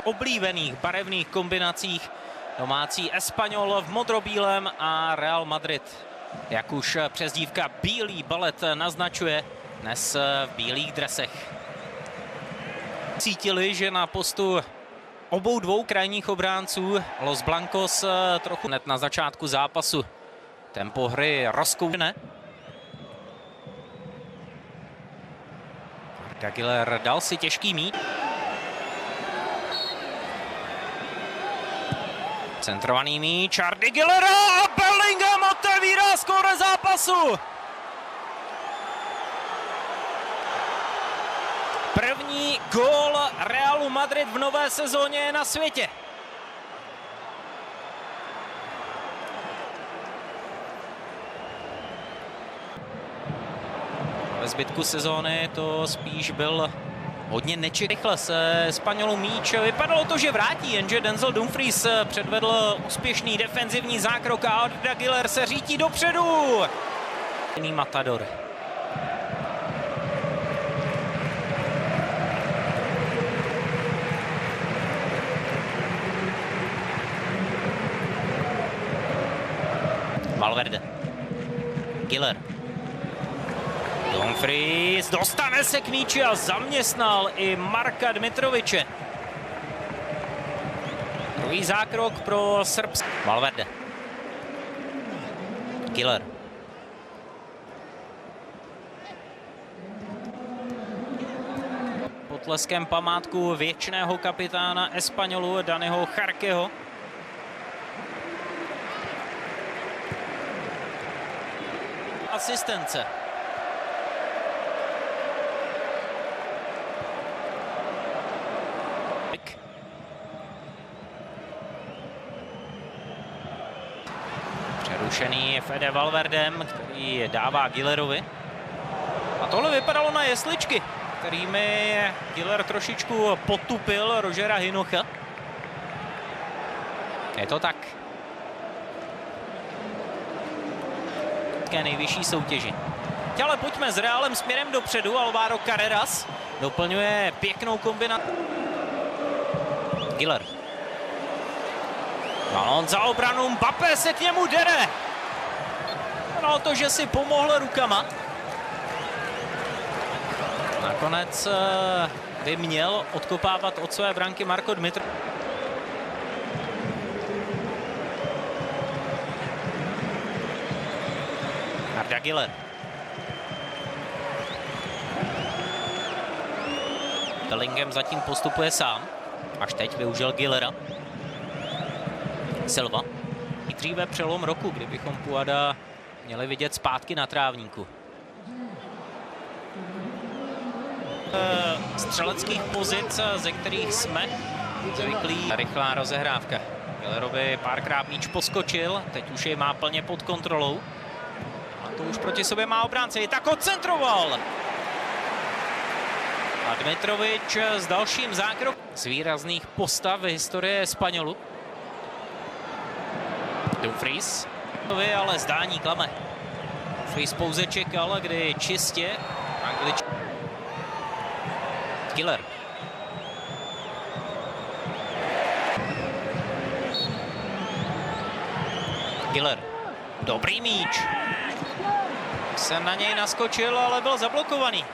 oblíbených barevných kombinacích. Domácí Espanyol v modrobílém a Real Madrid, jak už přezdívka Bílý balet naznačuje, dnes v bílých dresech. Cítili, že na postu obou dvou krajních obránců Los Blancos trochu hned na začátku zápasu tempo hry rozkoušené. Arda Güler dal si těžký míč. Centrovaný míč Ardy Gülera a Bellingham otevírá skóre zápasu. První gól Realu Madrid v nové sezóně je na světě. Ve zbytku sezóny to spíš byl hodně nečekaný. Rychle se Španělů míč. Vypadalo to, že vrátí, jenže Denzel Dumfries předvedl úspěšný defenzivní zákrok a Arda Güler se řítí dopředu. Matador. Valverde. Güler. Dumfries dostane se k míči a zaměstnal i Marka Dmitroviče. Druhý zákrok pro Srbsko. Valverde. Güler. Potleskem památku věčného kapitána Espanyolu Daniho Jarqueho. Asistence. Přerušený Fede Valverdem, který dává Gülerovi. A tohle vypadalo na jesličky, kterými Güler trošičku potupil Rogera Hinocha. Je to tak. Nejvyšší soutěži. Ale pojďme s Realem směrem dopředu. Alvaro Carreras doplňuje pěknou kombinaci. Güler. Balón za obranu, Mbappé se k němu dere. No to, že si pomohl rukama. Nakonec by měl odkopávat od své branky Marko Dmitr. Arda Güler. Bellingham zatím postupuje sám. Až teď využil Gülera. Silva. I dříve přelom roku, kdybychom Puada měli vidět zpátky na trávníku. Střeleckých pozic, ze kterých jsme zvyklí. Rychlá rozehrávka. Gülerovi párkrát míč poskočil, teď už je má plně pod kontrolou. A to už proti sobě má obránce. I tak odcentroval. A Dmitrovič s dalším zákrokem z výrazných postav v historii Španělů. Dumfries, ale zdání klame. Dumfries pouze čekal, kdy čistě Anglič. Güler. Güler. Dobrý míč. Se na něj naskočil, ale byl zablokovaný.